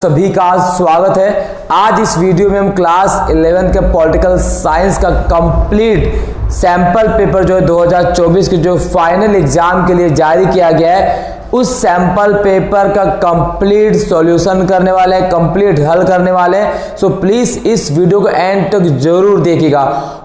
सभी का स्वागत है। आज इस वीडियो में हम क्लास 11 के पॉलिटिकल साइंस का कंप्लीट सैंपल पेपर जो है 2024 के जो फाइनल एग्जाम के लिए जारी किया गया है उस सैंपल पेपर का कंप्लीट सॉल्यूशन करने वाले हैं, कंप्लीट हल करने वाले हैं। सो प्लीज इस वीडियो को एंड तक जरूर देखिएगा।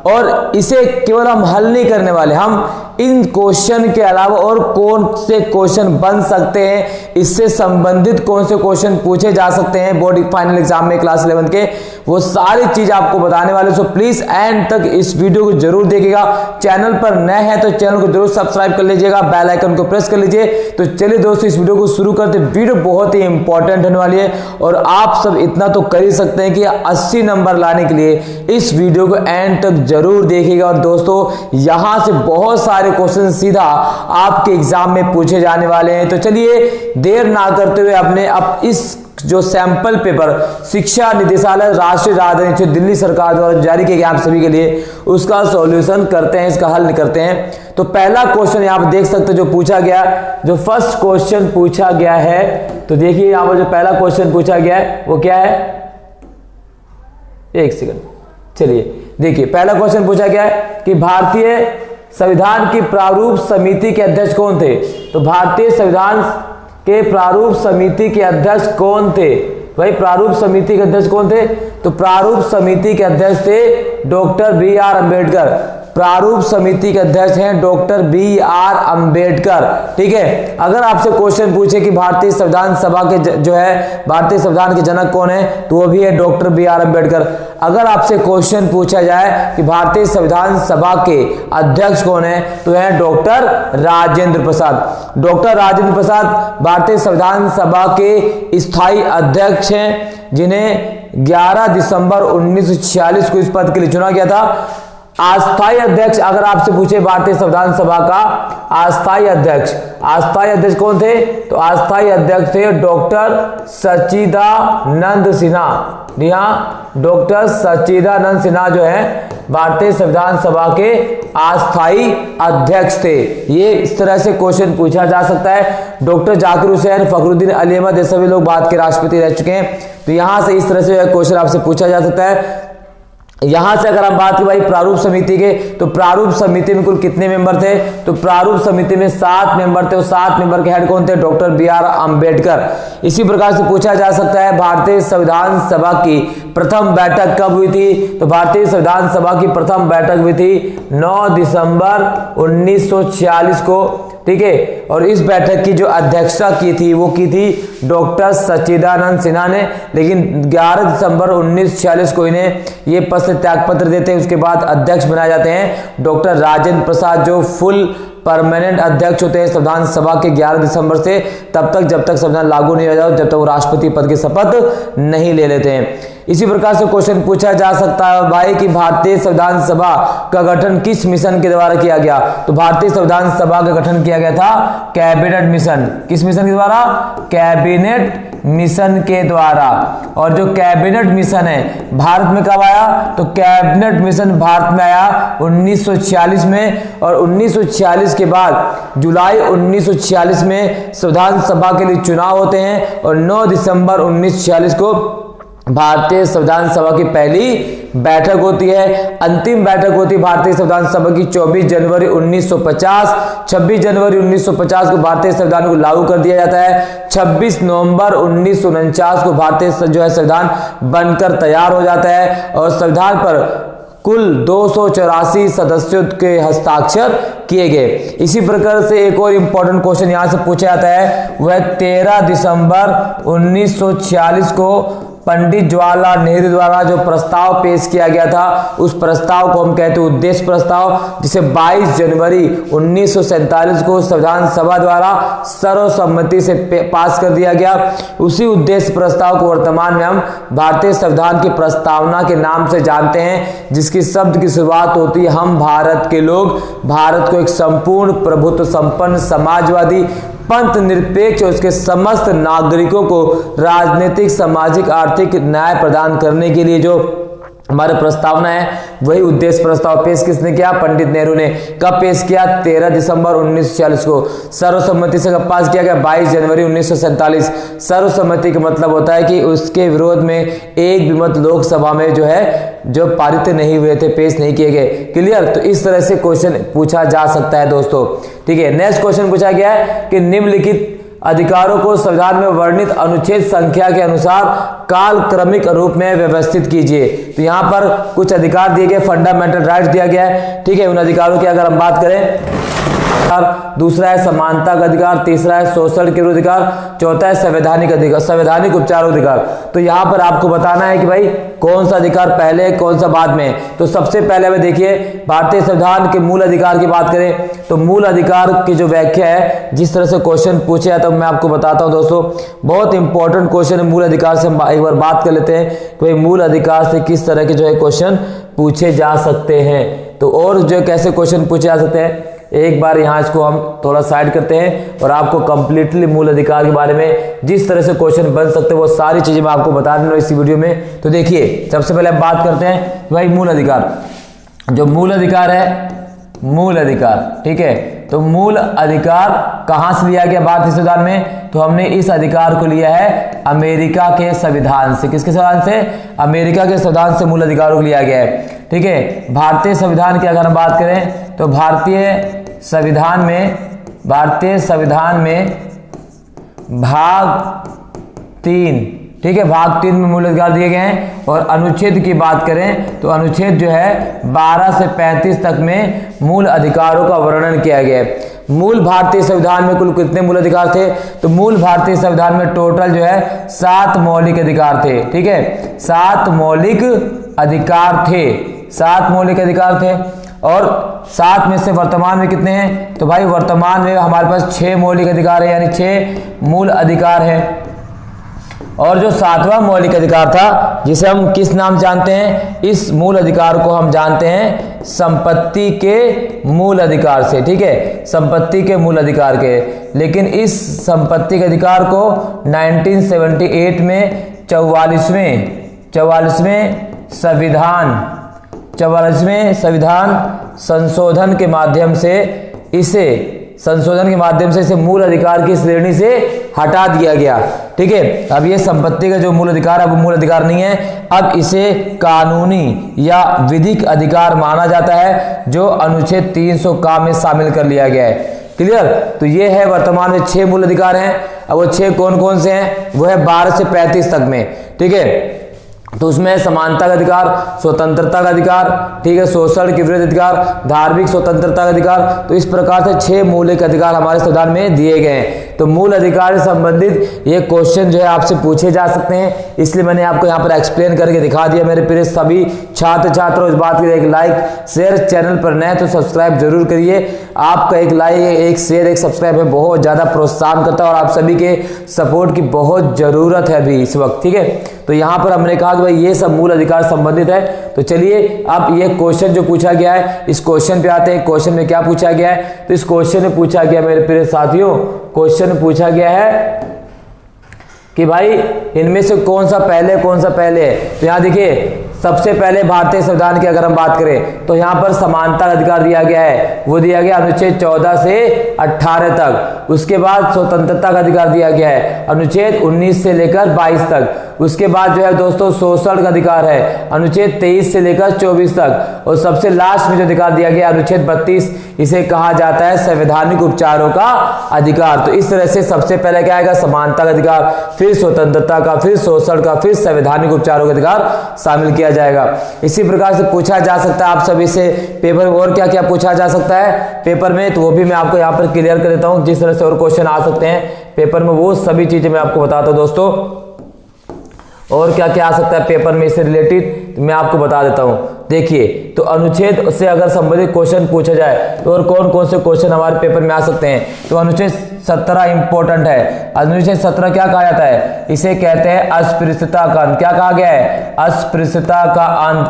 और इसे केवल हम हल नहीं करने वाले, हम इन क्वेश्चन के अलावा और कौन से क्वेश्चन बन सकते हैं, इससे संबंधित कौन से क्वेश्चन पूछे जा सकते हैं बोर्ड फाइनल एग्जाम में क्लास 11 के, वो सारी चीज आपको बताने वाले। सो प्लीज एंड तक इस वीडियो को जरूर देखिएगा। चैनल पर नए हैं तो चैनल को जरूर सब्सक्राइब कर लीजिएगा, बेल आइकन को प्रेस कर लीजिए। तो चलिए दोस्तों इस वीडियो को शुरू करते। वीडियो बहुत ही इंपॉर्टेंट होने वाली है और आप सब इतना तो कर ही सकते हैं कि 80 नंबर लाने के लिए इस वीडियो को एंड तक जरूर देखिएगा। और दोस्तों यहां से बहुत सारे क्वेश्चन सीधा आपके एग्जाम में पूछे जाने वाले हैं। तो चलिए देर ना करते हुए अपने अब इस जो सैंपल पेपर शिक्षा निदेशालय राष्ट्रीय राजधानी दिल्ली सरकार द्वारा जारी किया गया आप सभी के लिए, उसका सॉल्यूशन करते हैं, इसका हल करते हैं। तो पहला क्वेश्चन यहाँ पर देख सकते हैं जो पूछा गया, जो फर्स्ट क्वेश्चन पूछा गया है, तो देखिए यहाँ पर जो पहला क्वेश्चन पूछा गया है वो क्या है, एक सेकंड, चलिए देखिए पहला क्वेश्चन पूछा गया है कि भारतीय संविधान की प्रारूप समिति के अध्यक्ष कौन थे। तो भारतीय संविधान के प्रारूप समिति के अध्यक्ष कौन थे, भाई प्रारूप समिति के अध्यक्ष कौन थे, तो प्रारूप समिति के अध्यक्ष थे डॉक्टर बी आर अम्बेडकर। प्रारूप समिति के अध्यक्ष हैं डॉक्टर बी आर अम्बेडकर। ठीक है, अगर आपसे क्वेश्चन पूछे कि भारतीय संविधान सभा के जो है भारतीय संविधान के जनक कौन है, तो वो भी है डॉक्टर बी आर अम्बेडकर। अगर आपसे क्वेश्चन पूछा जाए कि भारतीय संविधान सभा के अध्यक्ष कौन है, तो है डॉक्टर राजेंद्र प्रसाद। डॉक्टर राजेंद्र प्रसाद भारतीय संविधान सभा के स्थायी अध्यक्ष हैं, जिन्हें 11 दिसंबर 1946 को इस पद के लिए चुना गया था। अस्थायी अध्यक्ष अगर आपसे पूछे भारतीय संविधान सभा का अस्थायी अध्यक्ष कौन थे, तो अस्थायी अध्यक्ष थे डॉक्टर सच्चिदानंद सिन्हा। जी हाँ, डॉक्टर सच्चिदानंद सिन्हा जो है भारतीय संविधान सभा के अस्थायी अध्यक्ष थे। ये इस तरह से क्वेश्चन पूछा जा सकता है। डॉक्टर जाकिर हुसैन, फखरुद्दीन अली अहमद, ये सभी लोग भारत के राष्ट्रपति रह चुके हैं। तो यहां से इस तरह से क्वेश्चन आपसे पूछा जा सकता है। यहां से अगर आप बात करें भाई प्रारूप समिति के, तो प्रारूप समिति में कुल कितने मेंबर थे, तो प्रारूप समिति में 7 मेंबर थे और 7 मेंबर के हेड कौन थे, डॉक्टर बी आर अम्बेडकर। इसी प्रकार से पूछा जा सकता है भारतीय संविधान सभा की प्रथम बैठक कब हुई थी, तो भारतीय संविधान सभा की प्रथम बैठक हुई थी 9 दिसंबर 1946 को। ठीक है, और इस बैठक की जो अध्यक्षता की थी वो की थी डॉक्टर सच्चिदानंद सिन्हा ने। लेकिन 11 दिसंबर 1946 को इन्हें ये पद से त्याग पत्र देते हैं, उसके बाद अध्यक्ष बनाए जाते हैं डॉक्टर राजेंद्र प्रसाद, जो फुल परमानेंट अध्यक्ष होते हैं संविधान सभा के 11 दिसंबर से तब तक जब तक संविधान लागू नहीं हो जाता, जब तक वो राष्ट्रपति पद की शपथ नहीं ले लेते हैं। इसी प्रकार से क्वेश्चन पूछा जा सकता है भाई कि भारतीय संविधान सभा का गठन किस मिशन के द्वारा किया गया, तो भारतीय संविधान सभा का गठन किया गया था कैबिनेट मिशन। किस मिशन के द्वारा, कैबिनेट मिशन के द्वारा। और जो कैबिनेट मिशन है भारत में कब आया, तो कैबिनेट मिशन भारत में आया 1946 में। और 1946 के बाद जुलाई 1946 में संविधान सभा के लिए चुनाव होते हैं और 9 दिसंबर 1946 को भारतीय संविधान सभा की पहली बैठक होती है। अंतिम बैठक होती है भारतीय संविधान सभा की 24 जनवरी 1950। 26 जनवरी 1950 को भारतीय संविधान को लागू कर दिया जाता है। 26 नवंबर 1949 को भारतीय जो है संविधान बनकर तैयार हो जाता है और संविधान पर कुल 284 सदस्यों के हस्ताक्षर किए गए। इसी प्रकार से एक और इंपॉर्टेंट क्वेश्चन यहां से पूछा जाता है, वह 13 दिसंबर 1946 को पंडित जवाहरलाल नेहरू द्वारा जो प्रस्ताव पेश किया गया था, उस प्रस्ताव को हम कहते हैं उद्देश्य प्रस्ताव, जिसे 22 जनवरी 1947 को संविधान सभा द्वारा सर्वसम्मति से पास कर दिया गया। उसी उद्देश्य प्रस्ताव को वर्तमान में हम भारतीय संविधान की प्रस्तावना के नाम से जानते हैं, जिसकी शब्द की शुरुआत होती है हम भारत के लोग। भारत को एक संपूर्ण प्रभुत्व संपन्न समाजवादी पंथ निरपेक्ष और उसके समस्त नागरिकों को राजनीतिक, सामाजिक, आर्थिक न्याय प्रदान करने के लिए जो हमारे प्रस्तावना है, वही उद्देश्य प्रस्ताव पेश किसने किया? पंडित नेहरू ने। कब पेश किया? 13 दिसंबर 1946 को। सर्वसम्मति से कब पास किया गया? 22 जनवरी 1947। सर्वसम्मति का मतलब होता है कि उसके विरोध में एक भी मत लोकसभा में जो है जो पारित नहीं हुए थे, पेश नहीं किए गए। क्लियर? तो इस तरह से क्वेश्चन पूछा जा सकता है दोस्तों। ठीक है, नेक्स्ट क्वेश्चन पूछा गया है कि निम्नलिखित अधिकारों को संविधान में वर्णित अनुच्छेद संख्या के अनुसार काल क्रमिक रूप में व्यवस्थित कीजिए। तो यहाँ पर कुछ अधिकार दिए गए, फंडामेंटल राइट्स दिया गया है। ठीक है, उन अधिकारों की अगर हम बात करें, दूसरा है समानता का अधिकार, तीसरा है शोषण के विरुद्ध अधिकार, चौथा है संवैधानिक अधिकार, संवैधानिक उपचार अधिकार। तो यहाँ पर आपको बताना है कि भाई कौन सा अधिकार पहले कौन सा बाद में। तो सबसे पहले में देखिए, भारतीय संविधान के मूल अधिकार की बात करें तो मूल अधिकार की जो व्याख्या है, जिस तरह से क्वेश्चन पूछे जाता है मैं आपको बताता हूं दोस्तों। बहुत इंपॉर्टेंट क्वेश्चन है मूल अधिकार से। हम एक बार बात कर लेते हैं कि भाई मूल अधिकार से किस तरह के जो है क्वेश्चन पूछे जा सकते हैं। तो और जो कैसे क्वेश्चन पूछे जा सकते हैं, एक बार यहाँ इसको हम थोड़ा साइड करते हैं और आपको कंप्लीटली मूल अधिकार के बारे में जिस तरह से क्वेश्चन बन सकते हैं वो सारी चीजें मैं आपको बता दूंगा इसी वीडियो में। तो देखिए, सबसे पहले हम बात करते हैं भाई मूल अधिकार। जो मूल अधिकार है, मूल अधिकार, ठीक है, तो मूल अधिकार कहां से लिया गया भारतीय संविधान में? तो हमने इस अधिकार को लिया है अमेरिका के संविधान से। किसके संविधान से? अमेरिका के संविधान से मूल अधिकारों को लिया गया है। ठीक है, भारतीय संविधान की अगर हम बात करें तो भारतीय संविधान में भाग 3, ठीक है, भाग 3 में मूल अधिकार दिए गए हैं। और अनुच्छेद की बात करें तो अनुच्छेद जो है 12 से 35 तक में मूल अधिकारों का वर्णन किया गया है। मूल भारतीय संविधान में कुल कितने मूल अधिकार थे? तो मूल भारतीय संविधान में टोटल जो है 7 मौलिक अधिकार थे। ठीक है, 7 मौलिक अधिकार थे, 7 मौलिक अधिकार थे। और 7 में से वर्तमान में कितने हैं? तो भाई वर्तमान में हमारे पास 6 मौलिक अधिकार है, यानी 6 मूल अधिकार है। और जो 7वां मौलिक अधिकार था, जिसे हम किस नाम जानते हैं? इस मूल अधिकार को हम जानते हैं संपत्ति के मूल अधिकार से। ठीक है, संपत्ति के मूल अधिकार के। लेकिन इस संपत्ति के अधिकार को 1978 में 44वें संविधान संशोधन के माध्यम से इसे मूल अधिकार की श्रेणी से हटा दिया गया। ठीक है, अब ये संपत्ति का जो मूल अधिकार है वो मूल अधिकार नहीं है, अब इसे कानूनी या विधिक अधिकार माना जाता है, जो अनुच्छेद 300 का में शामिल कर लिया गया है। क्लियर? तो ये है वर्तमान में 6 मूल अधिकार हैं। अब वो 6 कौन कौन से हैं? वो है 12 से 35 तक में। ठीक है, तो उसमें समानता का अधिकार, स्वतंत्रता का अधिकार, ठीक है, शोषण के विरुद्ध अधिकार, धार्मिक स्वतंत्रता का अधिकार। तो इस प्रकार से 6 मौलिक अधिकार हमारे संविधान में दिए गए हैं। तो मूल अधिकार से संबंधित ये क्वेश्चन जो है आपसे पूछे जा सकते हैं, इसलिए मैंने आपको यहाँ पर एक्सप्लेन करके दिखा दिया। मेरे प्रिय सभी छात्र इस बात के लिए एक लाइक शेयर, चैनल पर नए तो सब्सक्राइब जरूर करिए। आपका एक लाइक, एक शेयर, एक सब्सक्राइब में बहुत ज्यादा प्रोत्साहन करता है और आप सभी के सपोर्ट की बहुत जरूरत है अभी इस वक्त। ठीक है, तो यहाँ पर हमने कहा कि भाई ये सब मूल अधिकार संबंधित है। तो चलिए अब ये क्वेश्चन जो पूछा गया है, इस क्वेश्चन पे आते हैं। क्वेश्चन में क्या पूछा गया है? तो इस क्वेश्चन में पूछा गया मेरे प्रिय साथियों, क्वेश्चन पूछा गया है कि भाई इनमें से कौन सा पहले है। तो यहाँ देखिए, सबसे पहले भारतीय संविधान की अगर हम बात करें तो यहाँ पर समानता का अधिकार दिया गया है, वो दिया गया अनुच्छेद 14 से 18 तक। उसके बाद स्वतंत्रता का अधिकार दिया गया है अनुच्छेद 19 से लेकर 22 तक। उसके बाद जो है दोस्तों शोषण का अधिकार है अनुच्छेद 23 से लेकर 24 तक। और सबसे लास्ट में जो अधिकार दिया गया अनुच्छेद 32, इसे कहा जाता है संवैधानिक उपचारों का अधिकार। तो इस तरह से सबसे पहले क्या आएगा? समानता का अधिकार, फिर स्वतंत्रता का, फिर शोषण का, फिर संवैधानिक उपचारों का अधिकार शामिल किया जाएगा। इसी प्रकार से पूछा जा सकता है आप सभी से पेपर में और क्या क्या पूछा जा सकता है पेपर में, तो वो भी मैं आपको यहाँ पर क्लियर कर देता हूँ। जिस तरह से और क्वेश्चन आ सकते हैं पेपर में, वो सभी चीजें मैं आपको बताता हूँ दोस्तों। और क्या क्या आ सकता है पेपर में इससे रिलेटेड मैं आपको बता देता हूं। देखिए, तो अनुच्छेद से अगर संबंधित क्वेश्चन पूछा जाए तो और कौन कौन से क्वेश्चन हमारे पेपर में आ सकते हैं? तो अनुच्छेद 17 इंपॉर्टेंट है। अनुच्छेद 17 क्या कहा जाता है? इसे कहते हैं अस्पृश्यता का अंत। क्या कहा गया है? अस्पृश्यता का अंत।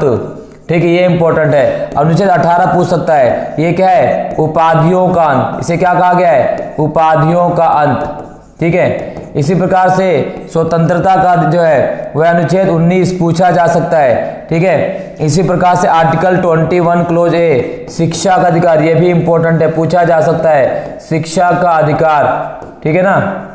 ठीक है, ये इंपॉर्टेंट है। अनुच्छेद 18 पूछ सकता है, ये क्या है? उपाधियों का अंत। इसे क्या कहा गया है? उपाधियों का अंत। ठीक है। इसी प्रकार से स्वतंत्रता का जो है वह अनुच्छेद 19 पूछा जा सकता है, ठीक है। इसी प्रकार से आर्टिकल 21 क्लोज ए शिक्षा का अधिकार, यह भी इंपॉर्टेंट है, पूछा जा सकता है शिक्षा का अधिकार, ठीक है ना।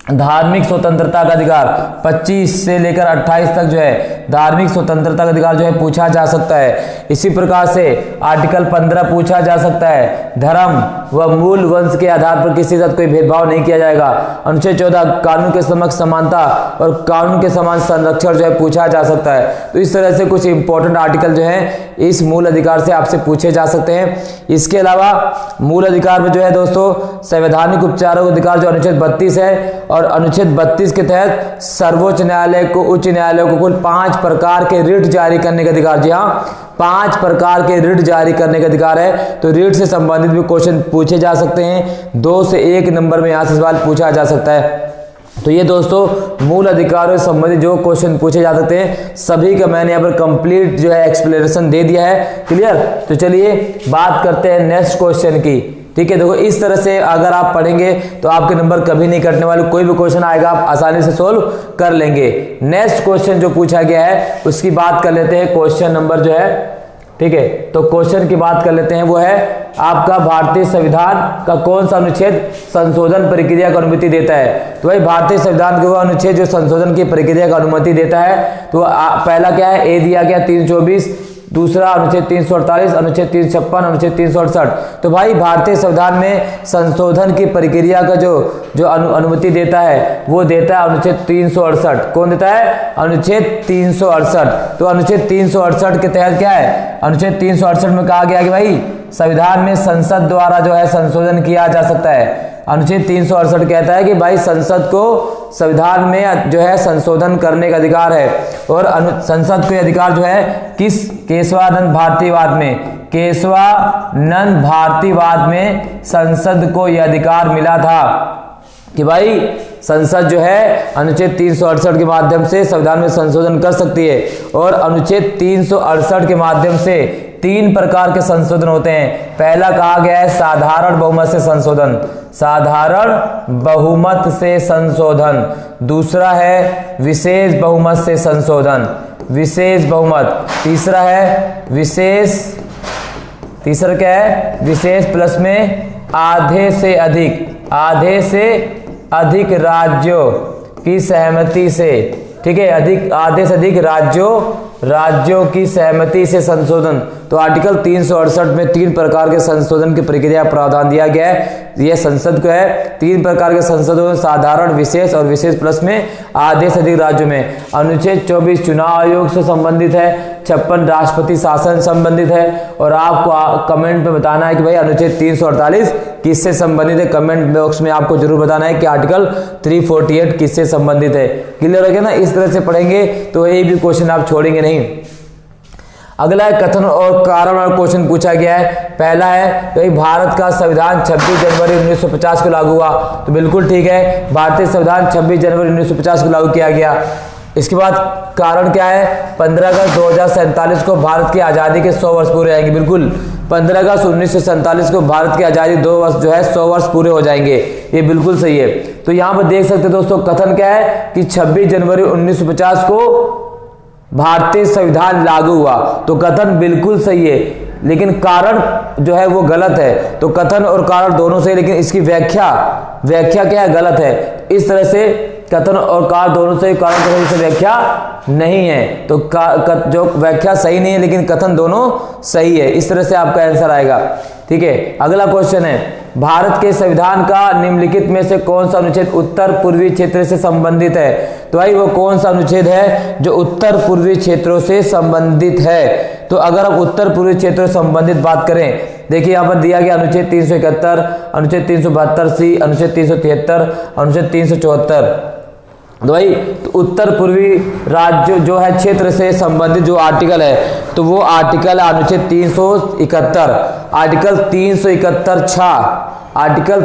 धार्मिक स्वतंत्रता का अधिकार 25 से लेकर 28 तक जो है धार्मिक स्वतंत्रता का अधिकार जो है पूछा जा सकता है। इसी प्रकार से आर्टिकल 15 पूछा जा सकता है, धर्म व मूल वंश के आधार पर किसी के साथ कोई भेदभाव नहीं किया जाएगा। अनुच्छेद 14 कानून के समक्ष समानता और कानून के समान संरक्षण जो है पूछा जा सकता है। तो इस तरह से कुछ इंपॉर्टेंट आर्टिकल जो है इस मूल अधिकार से आपसे पूछे जा सकते हैं। इसके अलावा मूल अधिकार में जो है दोस्तों संवैधानिक उपचारों का अधिकार जो अनुच्छेद 32 है, और अनुच्छेद 32 के तहत सर्वोच्च न्यायालय को उच्च न्यायालय को कुल 5 प्रकार के रिट जारी करने का अधिकार, जी हाँ 5 प्रकार के रिट जारी करने का अधिकार है। तो रिट से संबंधित भी क्वेश्चन पूछे जा सकते हैं, 2 से 1 नंबर में यहाँ से सवाल पूछा जा सकता है। तो ये दोस्तों मूल अधिकारों से संबंधित जो क्वेश्चन पूछे जा सकते हैं सभी का मैंने यहाँ पर कंप्लीट जो है एक्सप्लेनेशन दे दिया है, क्लियर। तो चलिए बात करते हैं नेक्स्ट क्वेश्चन की, ठीक है। देखो इस तरह से अगर आप पढ़ेंगे तो आपके नंबर कभी नहीं कटने वाले, कोई भी क्वेश्चन आएगा आप आसानी से सोल्व कर लेंगे। नेक्स्ट क्वेश्चन जो पूछा गया है उसकी बात कर लेते हैं, क्वेश्चन नंबर जो है, ठीक है। तो क्वेश्चन की बात कर लेते हैं, वो है आपका भारतीय संविधान का कौन सा अनुच्छेद संशोधन प्रक्रिया को अनुमति देता है। तो भाई भारतीय संविधान के वो अनुच्छेद जो संशोधन की प्रक्रिया को अनुमति देता है, तो पहला क्या है, ए दिया गया 324, दूसरा अनुच्छेद 348, अनुच्छेद 356, अनुच्छेद 368। तो भाई भारतीय संविधान में संशोधन की प्रक्रिया का जो अनुमति देता है वो देता है अनुच्छेद 368। कौन देता है, अनुच्छेद 368। तो अनुच्छेद 368 के तहत क्या है, अनुच्छेद 368 में कहा गया कि भाई संविधान में संसद द्वारा जो है संशोधन किया जा सकता है। अनुच्छेद 368 कहता है कि भाई संसद को संविधान में जो है संशोधन करने का अधिकार है, और संसद को अधिकार जो है किस केशवानंद भारतीवाद में, केशवानंद भारतीवाद में संसद को यह अधिकार मिला था कि भाई संसद जो है अनुच्छेद 368 के माध्यम से संविधान में संशोधन कर सकती है। और अनुच्छेद 368 के माध्यम से 3 प्रकार के संशोधन होते हैं। पहला कहा गया है साधारण बहुमत से संशोधन, साधारण बहुमत से संशोधन। दूसरा है विशेष बहुमत से संशोधन, विशेष बहुमत। तीसरा है विशेष, तीसरा क्या है, विशेष प्लस में आधे से अधिक राज्यों की सहमति से, ठीक है, आधे से अधिक राज्यों की सहमति से संशोधन। तो आर्टिकल 368 में 3 प्रकार के संशोधन की प्रक्रिया प्रावधान दिया गया है। यह संसद को है 3 प्रकार के संशोधन, साधारण, विशेष और विशेष प्लस में आधे से अधिक राज्यों में। अनुच्छेद 24 चुनाव आयोग से संबंधित है, 56 राष्ट्रपति शासन संबंधित है। और आपको कमेंट में बताना है कि भाई अनुच्छेद 348 किससे संबंधित है। कमेंट बॉक्स में आपको जरूर बताना है कि आर्टिकल 348 किससे संबंधित है। क्लियर हो गया ना, इस तरह से पढ़ेंगे तो ये भी क्वेश्चन आप छोड़ेंगे नहीं। अगला है कथन और कारण और क्वेश्चन पूछा गया है। पहला है कि भारत का संविधान 26 जनवरी 1950 को लागू हुआ। तो बिल्कुल ठीक है, भारतीय संविधान 26 जनवरी 1950 को लागू किया गया। इसके बाद कारण क्या है, 15 अगस्त 2047 को भारत की आज़ादी के 100 वर्ष पूरे आएंगे। बिल्कुल 15 अगस्त 1947 को भारत की आज़ादी 2 वर्ष जो है 100 वर्ष पूरे हो जाएंगे, ये बिल्कुल सही है। तो यहाँ पर देख सकते हैं दोस्तों, कथन क्या है कि 26 जनवरी 1950 को भारतीय संविधान लागू हुआ। तो कथन बिल्कुल सही है, लेकिन कारण जो है वो गलत है। तो कथन और कारण दोनों सही, लेकिन इसकी व्याख्या क्या है, गलत है। इस तरह से कथन और कारण दोनों सही, कारण से व्याख्या नहीं है। तो जो व्याख्या सही नहीं है लेकिन कथन दोनों सही है। इस तरह से आपका आंसर आएगा, ठीक है। अगला क्वेश्चन है, भारत के संविधान का निम्नलिखित में से कौन सा अनुच्छेद उत्तर पूर्वी क्षेत्र से संबंधित है। तो भाई वो कौन सा अनुच्छेद है जो उत्तर पूर्वी क्षेत्रों से संबंधित है। तो अगर आप उत्तर पूर्वी क्षेत्रों से संबंधित बात करें, देखिए यहाँ पर दिया गया अनुच्छेद 371, अनुच्छेद 372C, अनुच्छेद 373, अनुच्छेद 374। तो भाई तो उत्तर पूर्वी राज्य जो है क्षेत्र से संबंधित जो आर्टिकल है, तो वो आर्टिकल अनुच्छेद 371, आर्टिकल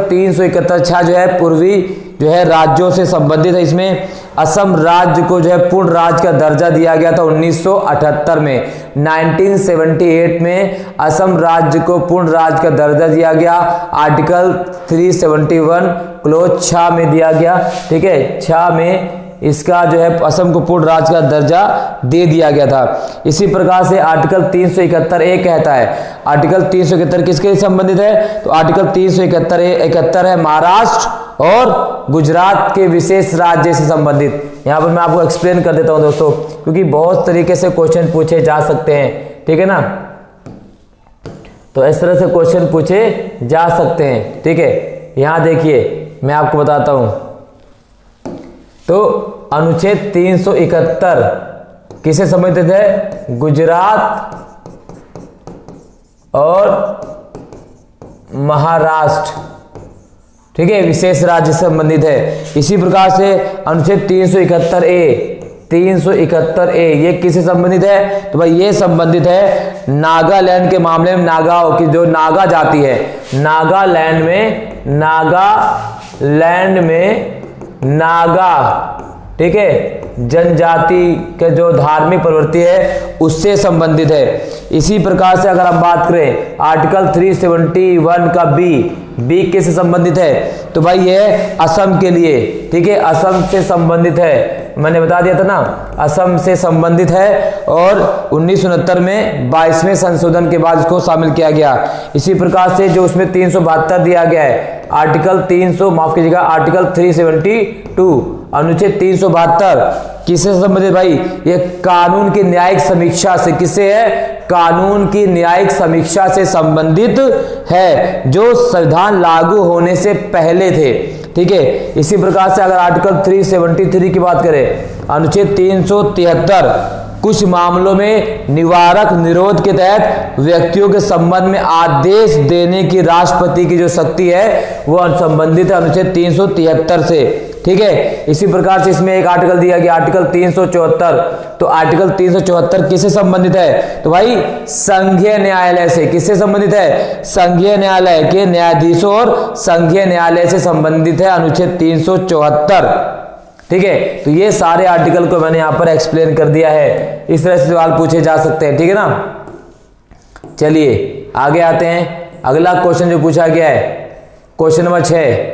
371 6 जो है पूर्वी जो है राज्यों से संबंधित है। इसमें असम राज्य को जो है पूर्ण राज्य का दर्जा दिया गया था 1978 में। 1978 में असम राज्य को पूर्ण राज्य का दर्जा दिया गया, आर्टिकल 371 क्लोज 6 में दिया गया। ठीक है, 6 में इसका जो है असम को पूर्ण राज्य का दर्जा दे दिया गया था। इसी प्रकार से आर्टिकल 371A कहता है, आर्टिकल 371 किसके संबंधित है? तो आर्टिकल 371 है महाराष्ट्र और गुजरात के विशेष राज्य से संबंधित। यहां पर मैं आपको एक्सप्लेन कर देता हूं दोस्तों, क्योंकि बहुत तरीके से क्वेश्चन पूछे जा सकते हैं। ठीक है ना, तो इस तरह से क्वेश्चन पूछे जा सकते हैं। ठीक है, यहां देखिए मैं आपको बताता हूं। तो अनुच्छेद 371 किसे संबंधित है? गुजरात और महाराष्ट्र, ठीक है, विशेष राज्य से संबंधित है। इसी प्रकार से अनुच्छेद 371A ये किससे संबंधित है? तो भाई ये संबंधित है नागालैंड के मामले में। नागाओं की जो नागा जाति है, नागालैंड में नागा, ठीक है, जनजाति के जो धार्मिक प्रवृत्ति है उससे संबंधित है। इसी प्रकार से अगर हम बात करें आर्टिकल 371 का बी किससे संबंधित है? तो भाई ये असम के लिए, ठीक है, असम से संबंधित है। मैंने बता दिया था ना, असम से संबंधित है और 1969 में 22वें संशोधन के बाद इसको शामिल किया गया। इसी प्रकार से जो उसमें 372 दिया गया है, आर्टिकल 372 अनुच्छेद 372 किससे संबंधित? भाई ये कानून की न्यायिक समीक्षा से, किससे है? कानून की न्यायिक समीक्षा से संबंधित है, जो संविधान लागू होने से पहले थे। ठीक है, इसी प्रकार से अगर आर्टिकल 373 की बात करें, अनुच्छेद 373 कुछ मामलों में निवारक निरोध के तहत व्यक्तियों के संबंध में आदेश देने की राष्ट्रपति की जो शक्ति है वो संबंधित है अनुच्छेद 373 से। ठीक है, इसी प्रकार से इसमें एक आर्टिकल दिया गया, आर्टिकल 374। तो आर्टिकल 374 किससे संबंधित है? तो भाई संघीय न्यायालय से। किससे संबंधित है? संघीय न्यायालय के न्यायाधीशों और संघीय न्यायालय से संबंधित है अनुच्छेद 374। ठीक है, तो ये सारे आर्टिकल को मैंने यहां पर एक्सप्लेन कर दिया है। इस तरह से सवाल पूछे जा सकते हैं। ठीक है ना, चलिए आगे आते हैं। अगला क्वेश्चन जो पूछा गया है, question number 6।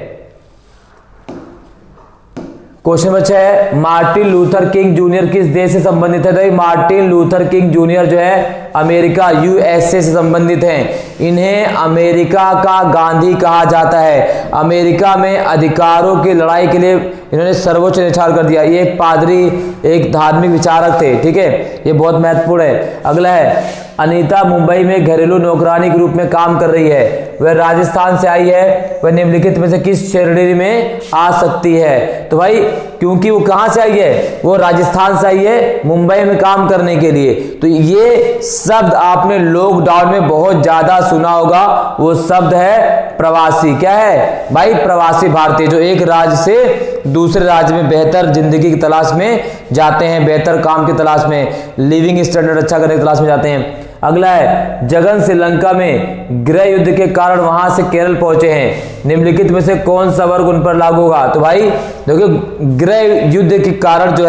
Question number 6, Martin Luther king junior किस देश से संबंधित है? तो मार्टिन लूथर किंग जूनियर जो है अमेरिका यूएसए से संबंधित हैं। इन्हें अमेरिका का गांधी कहा जाता है। अमेरिका में अधिकारों की लड़ाई के लिए इन्होंने सर्वोच्च निछावर कर दिया। ये एक पादरी, एक धार्मिक विचारक थे। ठीक है, ये बहुत महत्वपूर्ण है। अगला है, अनीता मुंबई में घरेलू नौकरानी के रूप में काम कर रही है। वह राजस्थान से आई है। वह निम्नलिखित में से किस श्रेणी में आ सकती है? तो भाई क्योंकि वो कहां से आई है? वो राजस्थान से आई है मुंबई में काम करने के लिए। तो ये शब्द आपने लॉकडाउन में बहुत ज्यादा सुना होगा, वो शब्द है प्रवासी। क्या है भाई? प्रवासी भारतीय, जो एक राज्य से दूसरे राज्य में बेहतर जिंदगी की तलाश में जाते हैं, बेहतर काम की तलाश में, लिविंग स्टैंडर्ड अच्छा करने की तलाश में जाते हैं। अगला है, जगन श्रीलंका में गृह युद्ध के कारण वहां से केरल पहुंचे हैं। निम्नलिखित में से कौन सा वर्ग उन पर लागू होगा? तो भाई देखिए, गृह युद्ध के कारण जो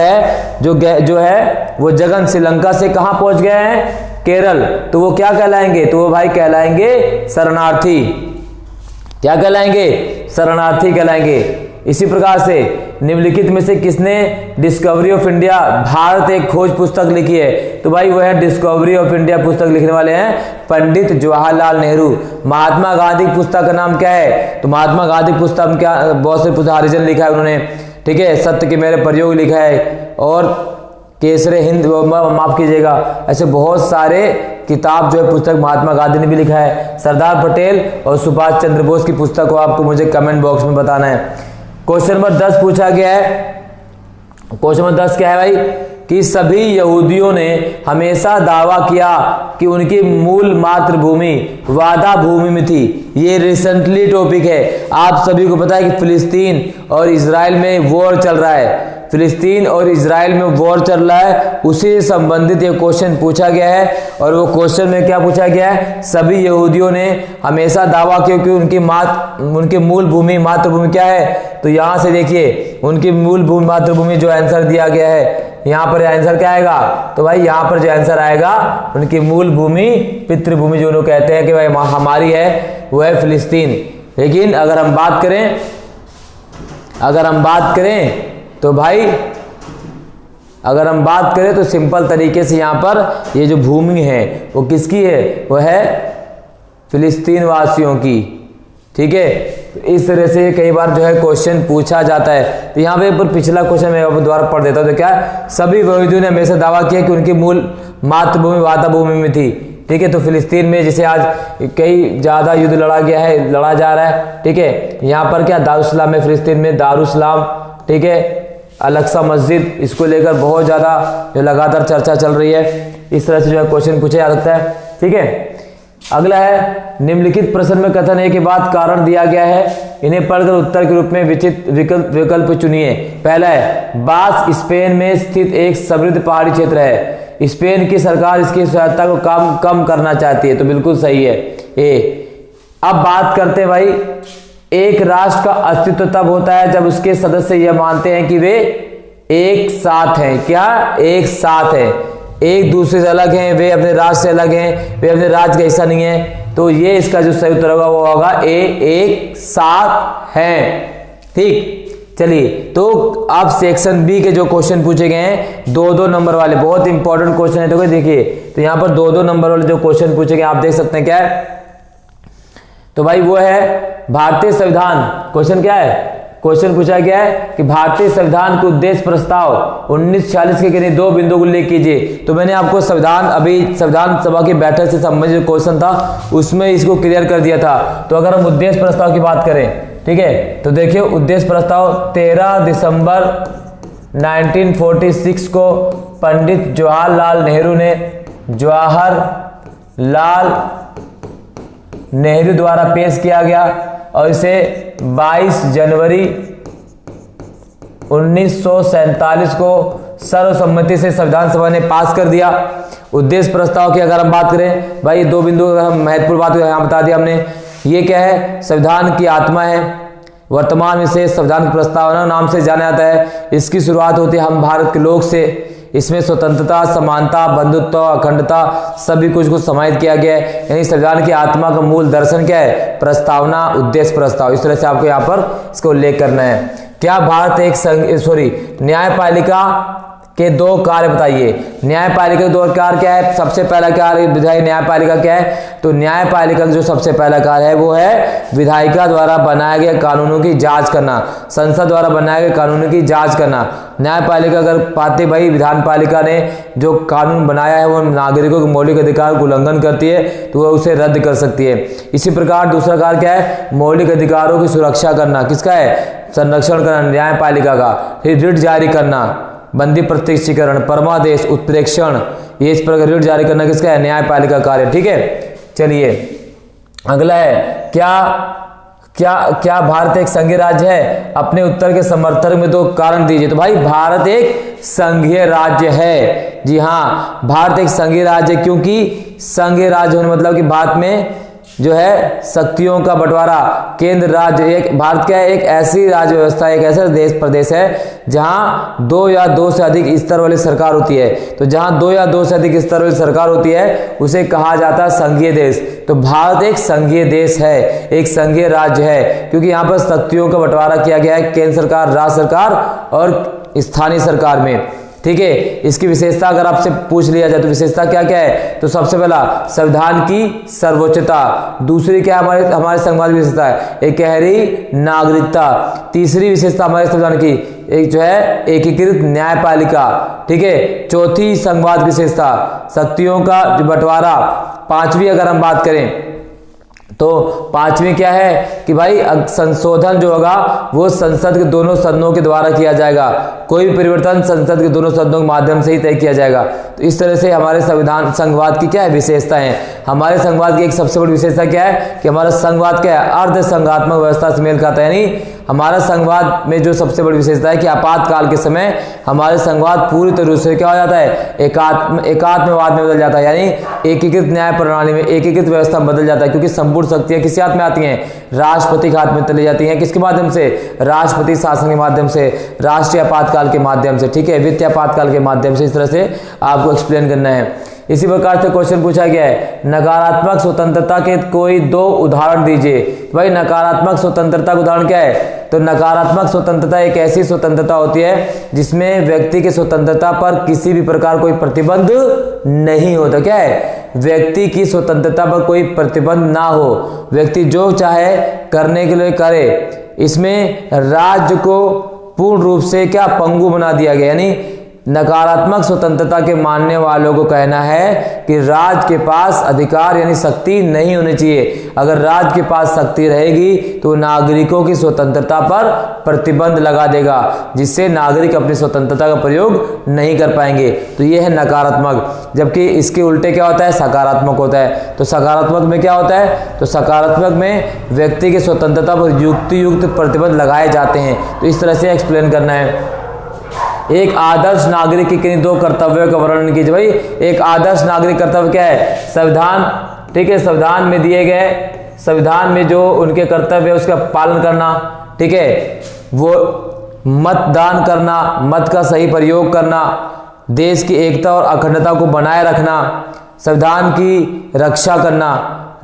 है वो जगन श्रीलंका से कहां पहुंच गए हैं? केरल। तो वो क्या कहलाएंगे? तो वो भाई कहलाएंगे शरणार्थी। क्या कहलाएंगे? शरणार्थी कहलाएंगे। इसी प्रकार से निम्नलिखित में से किसने डिस्कवरी ऑफ इंडिया भारत एक खोज पुस्तक लिखी है? तो भाई वह डिस्कवरी ऑफ इंडिया पुस्तक लिखने वाले हैं पंडित जवाहरलाल नेहरू। महात्मा गांधी की पुस्तक का नाम क्या है? तो महात्मा गांधी पुस्तक क्या, बहुत से पुस्तक हरिजन लिखा है उन्होंने। ठीक है, सत्य के मेरे प्रयोग लिखा है और केसरे हिंद, माफ कीजिएगा, ऐसे बहुत सारे किताब जो है पुस्तक महात्मा गांधी ने भी लिखा है। सरदार पटेल और सुभाष चंद्र बोस की पुस्तक को आपको मुझे कमेंट बॉक्स में बताना है। क्वेश्चन नंबर 10 पूछा गया है। क्वेश्चन नंबर 10 क्या है भाई? कि सभी यहूदियों ने हमेशा दावा किया कि उनकी मूल मातृभूमि वादा भूमि में थी। ये रिसेंटली टॉपिक है। आप सभी को पता है कि फिलिस्तीन और इजराइल में वॉर चल रहा है, फिलिस्तीन और इजराइल में वॉर चल रहा है, उसी से संबंधित ये क्वेश्चन पूछा गया है। और वो क्वेश्चन में क्या पूछा गया है, सभी यहूदियों ने हमेशा दावा किया कि उनकी मूल भूमि मातृभूमि क्या है। तो यहाँ से देखिए उनकी मूल भूमि मातृभूमि जो आंसर दिया गया है, यहाँ पर आंसर क्या आएगा, तो भाई यहाँ पर जो आंसर आएगा उनकी मूल भूमि पितृभूमि जो लोग कहते हैं कि भाई हमारी है, वो है फिलिस्तीन। लेकिन अगर हम बात करें तो भाई अगर हम बात करें तो सिंपल तरीके से यहाँ पर ये जो भूमि है वो किसकी है, वो है फिलिस्तीन वासियों की। ठीक है, इस तरह से कई बार जो है क्वेश्चन पूछा जाता है। तो यहाँ पे पर पिछला क्वेश्चन मैं दोबारा पढ़ देता हूँ। तो क्या, सभी यहूदियों ने हमेशा दावा किया कि उनकी मूल मातृभूमि वाताभूमि में थी। ठीक है, तो फिलिस्तीन में जिसे आज कई ज़्यादा युद्ध लड़ा जा रहा है। ठीक है, यहाँ पर क्या दारुस्सलाम है, फिलिस्तीन में दारुस्सलाम। ठीक है, अल-अक्सा मस्जिद, इसको लेकर बहुत ज़्यादा जो लगातार चर्चा चल रही है। इस तरह से जो है क्वेश्चन पूछा जा सकता है। ठीक है, अगला है, निम्नलिखित प्रश्न में कथन ए के बाद कारण दिया गया है, इन्हें पढ़कर उत्तर के रूप में विकल्प चुनिए। पहला है, बास्क स्पेन में स्थित एक समृद्ध पहाड़ी क्षेत्र है, स्पेन की सरकार इसकी स्वायत्तता को कम करना चाहती है। तो बिल्कुल सही है ए। अब बात करते हैं भाई, एक राष्ट्र का अस्तित्व तब होता है जब उसके सदस्य यह मानते हैं कि वे एक साथ हैं। क्या, एक साथ हैं, एक दूसरे से अलग हैं, वे अपने राज्य से अलग हैं, वे अपने राज्य का हिस्सा नहीं है। तो ये इसका जो सही उत्तर होगा वो होगा ए, एक साथ हैं। ठीक, चलिए तो अब सेक्शन बी के जो क्वेश्चन पूछे गए हैं 2-2 नंबर वाले, बहुत इंपॉर्टेंट क्वेश्चन है। तो देखिए, तो यहाँ पर 2-2 नंबर वाले जो क्वेश्चन पूछे गए आप देख सकते हैं क्या है। तो भाई वो है भारतीय संविधान। क्वेश्चन क्या है, क्वेश्चन पूछा गया है कि भारतीय संविधान के उद्देश्य प्रस्ताव 1946 के किन्हीं 2 बिंदुओं को उल्लेख कीजिए। तो मैंने आपको संविधान सभा की बैठक से संबंधित जो क्वेश्चन था उसमें इसको क्लियर कर दिया था। तो अगर हम उद्देश्य प्रस्ताव की बात करें, ठीक है, तो देखिए उद्देश्य प्रस्ताव 13 दिसंबर 1946 को पंडित जवाहरलाल नेहरू द्वारा पेश किया गया और इसे 22 जनवरी 1947 को सर्वसम्मति से संविधान सभा ने पास कर दिया। उद्देश्य प्रस्ताव की अगर हम बात करें भाई, ये 2 बिंदु अगर हम महत्वपूर्ण बात यहाँ बता दिया हमने। ये क्या है, संविधान की आत्मा है, वर्तमान में से संविधान की प्रस्तावना नाम से जाना जाता है। इसकी शुरुआत होती है हम भारत के लोग से। इसमें स्वतंत्रता, समानता, बंधुत्व, अखंडता सभी कुछ को समाहित किया गया है। यानी संविधान की आत्मा का मूल दर्शन क्या है, प्रस्तावना, उद्देश्य प्रस्ताव। इस तरह से आपको यहाँ पर इसको उल्लेख करना है। क्या भारत एक न्यायपालिका के 2 कार्य बताइए। न्यायपालिका के 2 कार्य क्या है, सबसे पहला कार्य विधायी न्यायपालिका क्या है, तो न्यायपालिका का जो सबसे पहला कार्य है वो है विधायिका द्वारा बनाए गए कानूनों की जांच करना, संसद द्वारा बनाए गए कानूनों की जांच करना। न्यायपालिका अगर पाते भाई विधान पालिका ने जो कानून बनाया है वो नागरिकों के मौलिक अधिकार को उल्लंघन करती है तो वह उसे रद्द कर सकती है। इसी प्रकार दूसरा कार्य क्या है, मौलिक अधिकारों की सुरक्षा करना, किसका है, संरक्षण करना न्यायपालिका का। फिर रिट जारी करना, बंदी प्रत्यक्षीकरण, परमादेश, उत्प्रेक्षण, ये इस प्रकार रिट जारी करना किसका है, न्यायपालिका कार्य। ठीक है, चलिए अगला है, क्या भारत एक संघीय राज्य है। अपने उत्तर के समर्थन में 2 कारण दीजिए। तो भाई भारत एक संघीय राज्य है। जी हाँ, भारत एक संघीय राज्य है, क्योंकि संघीय राज्य होने मतलब कि भारत में जो है शक्तियों का बंटवारा, केंद्र राज्य, एक भारत क्या है, एक ऐसी राज्य व्यवस्था, एक ऐसा देश प्रदेश है जहां 2 या 2 से अधिक स्तर वाली सरकार होती है। तो जहां 2 या 2 से अधिक स्तर वाली सरकार होती है उसे कहा जाता है संघीय देश। तो भारत एक संघीय देश है, एक संघीय राज्य है, क्योंकि यहाँ पर शक्तियों का बंटवारा किया गया है केंद्र सरकार, राज्य सरकार और स्थानीय सरकार में। ठीक है, इसकी विशेषता अगर आपसे पूछ लिया जाए तो विशेषता क्या क्या है, तो सबसे पहला संविधान की सर्वोच्चता, दूसरी क्या हमारे संविधान की विशेषता है, एकहरी नागरिकता, तीसरी विशेषता हमारे संविधान की एक जो है एकीकृत न्यायपालिका। ठीक है, चौथी संघवाद की विशेषता, शक्तियों का जो बंटवारा, पांचवी अगर हम बात करें तो पांचवी क्या है कि भाई संशोधन जो होगा वो संसद के दोनों सदनों के द्वारा किया जाएगा, कोई भी परिवर्तन संसद के दोनों सदनों के माध्यम से ही तय किया जाएगा। तो इस तरह से हमारे संविधान संघवाद की क्या है विशेषता है। हमारे संघवाद की एक सबसे बड़ी विशेषता क्या है कि हमारा संघवाद क्या है, अर्ध संघात्मक व्यवस्था से मेल खाता है। यानी हमारा संघवाद में जो सबसे बड़ी विशेषता है कि आपातकाल के समय हमारे संघवाद पूरी तरह से क्या हो जाता है, एकात्मवाद में बदल जाता है। यानी एकीकृत न्याय प्रणाली में, एकीकृत व्यवस्था में बदल जाता है, क्योंकि संपूर्ण शक्तियां किस हाथ में आती हैं, राष्ट्रपति के हाथ में चली जाती हैं। किसके माध्यम से, राष्ट्रपति शासन के माध्यम से, राष्ट्रीय आपातकाल के माध्यम से, ठीक है, वित्तीय आपातकाल के माध्यम से। इस तरह से आपको एक्सप्लेन करना है। इसी प्रकार से क्वेश्चन पूछा गया है, नकारात्मक स्वतंत्रता के कोई दो उदाहरण दीजिए। भाई नकारात्मक स्वतंत्रता का उदाहरण क्या है, तो नकारात्मक स्वतंत्रता एक ऐसी स्वतंत्रता होती है जिसमें व्यक्ति की स्वतंत्रता पर किसी भी प्रकार कोई प्रतिबंध नहीं होता। क्या है, व्यक्ति की स्वतंत्रता पर कोई प्रतिबंध ना हो, व्यक्ति जो चाहे करने के लिए करे। इसमें राज्य को पूर्ण रूप से क्या पंगु बना दिया गया। यानी नकारात्मक स्वतंत्रता के मानने वालों को कहना है कि राज्य के पास अधिकार यानी शक्ति नहीं होनी चाहिए। अगर राज्य के पास शक्ति रहेगी तो नागरिकों की स्वतंत्रता पर प्रतिबंध लगा देगा, जिससे नागरिक अपनी स्वतंत्रता का प्रयोग नहीं कर पाएंगे। तो ये है नकारात्मक। जबकि इसके उल्टे क्या होता है, सकारात्मक होता है। तो सकारात्मक में क्या होता है, तो सकारात्मक में व्यक्ति की स्वतंत्रता पर युक्त प्रतिबंध लगाए जाते हैं। तो इस तरह से एक्सप्लेन करना है। एक आदर्श नागरिक के किन दो कर्तव्यों का वर्णन कीजिए। भाई एक आदर्श नागरिक कर्तव्य क्या है, संविधान, ठीक है, संविधान में दिए गए, संविधान में जो उनके कर्तव्य है उसका पालन करना, ठीक है, वो मतदान करना, मत का सही प्रयोग करना, देश की एकता और अखंडता को बनाए रखना, संविधान की रक्षा करना,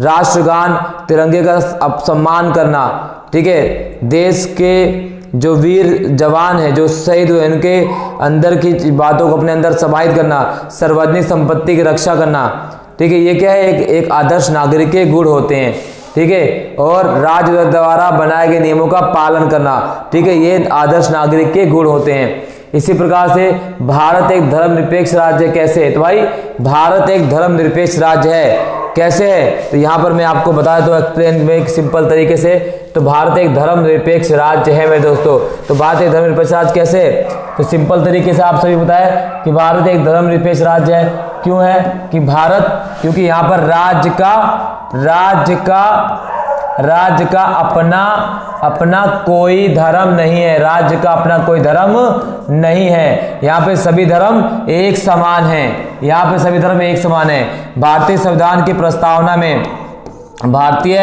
राष्ट्रगान तिरंगे का सम्मान करना, ठीक है, देश के जो वीर जवान है जो शहीद हुए उनके अंदर की बातों को अपने अंदर समाहित करना, सार्वजनिक संपत्ति की रक्षा करना, ठीक है, ये क्या है, एक आदर्श नागरिक के गुण होते हैं, ठीक है, और राज्य द्वारा बनाए गए नियमों का पालन करना, ठीक है, ये आदर्श नागरिक के गुण होते हैं। इसी प्रकार से भारत एक धर्मनिरपेक्ष राज्य है। कैसे है, तो भाई भारत एक धर्मनिरपेक्ष राज्य है। कैसे है, तो यहाँ पर मैं आपको बता दूं एक्सप्लेन में एक सिंपल तरीके से। तो भारत एक धर्मनिरपेक्ष राज्य है मेरे दोस्तों। तो भारत एक धर्मनिरपेक्ष राज्य कैसे है, तो सिंपल तरीके से आप सभी बताएं कि भारत एक धर्मनिरपेक्ष राज्य है। क्यों है कि भारत, क्योंकि यहाँ पर राज्य का अपना कोई धर्म नहीं है, राज्य का अपना कोई धर्म नहीं है। यहाँ पे सभी धर्म एक समान हैं, यहाँ पे सभी धर्म एक समान है। भारतीय संविधान की प्रस्तावना में, भारतीय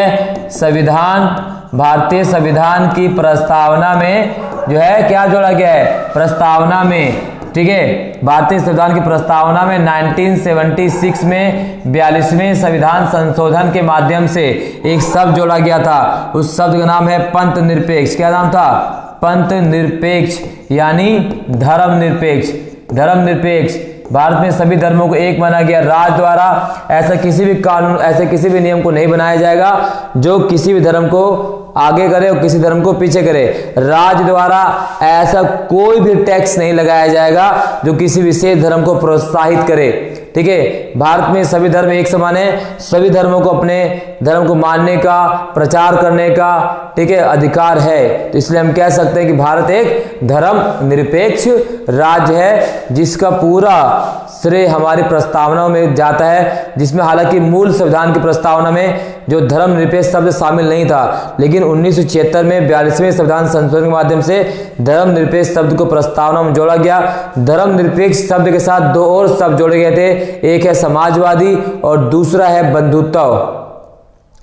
संविधान की प्रस्तावना में जो है क्या जोड़ा गया है, प्रस्तावना में, ठीक है, भारतीय संविधान की प्रस्तावना में 1976 में 42वें संविधान संशोधन के माध्यम से एक शब्द जोड़ा गया था। उस शब्द का नाम है पंथ निरपेक्ष। क्या नाम था, पंथ निरपेक्ष, यानी धर्मनिरपेक्ष। धर्मनिरपेक्ष भारत में सभी धर्मों को एक माना गया। राज्य द्वारा ऐसा किसी भी कानून, ऐसे किसी भी नियम को नहीं बनाया जाएगा जो किसी भी धर्म को आगे करे और किसी धर्म को पीछे करे। राज्य द्वारा ऐसा कोई भी टैक्स नहीं लगाया जाएगा जो किसी विशेष धर्म को प्रोत्साहित करे, ठीक है। भारत में सभी धर्म एक समान है, सभी धर्मों को अपने धर्म को मानने का, प्रचार करने का, ठीक है, अधिकार है। तो इसलिए हम कह सकते हैं कि भारत एक धर्म निरपेक्ष राज्य है, जिसका पूरा श्रेय हमारी प्रस्तावनाओं में जाता है, जिसमें हालांकि मूल संविधान की प्रस्तावना में जो धर्मनिरपेक्ष शब्द शामिल नहीं था, लेकिन 1976 में 42वें संविधान संशोधन के माध्यम से धर्मनिरपेक्ष शब्द को प्रस्तावना में जोड़ा गया। धर्मनिरपेक्ष शब्द के साथ दो और शब्द जोड़े गए थे, एक है समाजवादी और दूसरा है बंधुत्व,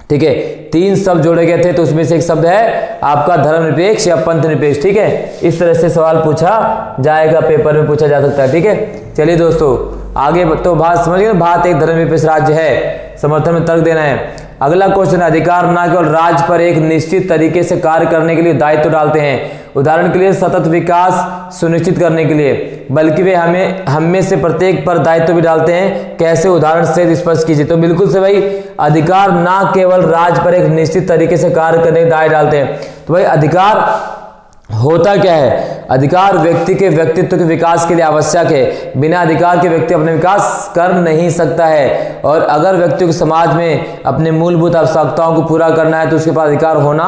ठीक है, तीन शब्द जोड़े गए थे। तो उसमें से एक शब्द है आपका धर्मनिरपेक्ष या पंथ निरपेक्ष, ठीक है। इस तरह से सवाल पूछा जाएगा, पेपर में पूछा जा सकता है, ठीक है। चलिए दोस्तों आगे, तो बात समझ गए, भारत एक धर्मनिरपेक्ष राज्य है, समर्थन में तर्क देना है। अगला क्वेश्चन, अधिकार न केवल राज्य पर एक निश्चित तरीके से कार्य करने के लिए दायित्व डालते हैं, उदाहरण के लिए सतत विकास सुनिश्चित करने के लिए, बल्कि वे हम में से प्रत्येक पर दायित्व भी डालते हैं। कैसे, उदाहरण से स्पष्ट कीजिए। तो बिल्कुल से भाई, अधिकार न केवल राज्य पर एक निश्चित तरीके से कार्य करने के दायित्व डालते हैं। तो भाई अधिकार होता क्या है, अधिकार व्यक्ति के व्यक्तित्व के विकास के लिए आवश्यक है। बिना अधिकार के व्यक्ति अपने विकास कर नहीं सकता है, और अगर व्यक्ति को समाज में अपने मूलभूत आवश्यकताओं को पूरा करना है तो उसके पास अधिकार होना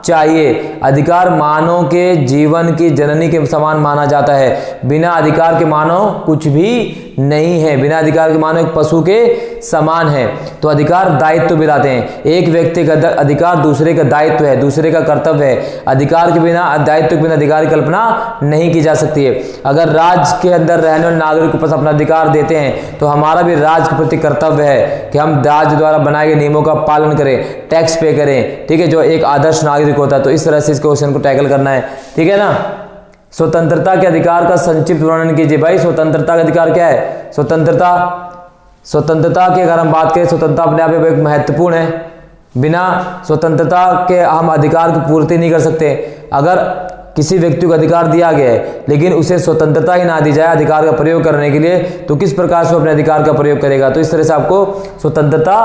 चाहिए। अधिकार मानव के जीवन की जननी के समान माना जाता है। बिना अधिकार के मानव कुछ भी नहीं है। बिना अधिकार के मानव एक पशु के समान है। तो अधिकार दायित्व भी लाते हैं। एक व्यक्ति का अधिकार दूसरे का दायित्व है, दूसरे का कर्तव्य है। अधिकार के बिना, दायित्व के बिना अधिकार की कल्पना नहीं की जा सकती है। अगर राज्य के अंदर रहने वाले नागरिक को अपना अधिकार देते हैं तो हमारा भी राज्य के प्रति कर्तव्य है कि हम राज्य द्वारा बनाए गए नियमों का पालन करें, टैक्स पे करें, ठीक है, जो एक आदर्श नागरिक होता है। तो इस तरह से इस क्वेश्चन को टैकल करना है, ठीक है ना। स्वतंत्रता के अधिकार का संक्षिप्त वर्णन कीजिए। भाई स्वतंत्रता का अधिकार क्या है? स्वतंत्रता की अगर हम बात करें, स्वतंत्रता अपने आप में एक महत्वपूर्ण है। बिना स्वतंत्रता के हम अधिकार की पूर्ति नहीं कर सकते। अगर किसी व्यक्ति को अधिकार दिया गया है लेकिन उसे स्वतंत्रता ही ना दी जाए अधिकार का प्रयोग करने के लिए, तो किस प्रकार से अपने अधिकार का प्रयोग करेगा? तो इस तरह से आपको स्वतंत्रता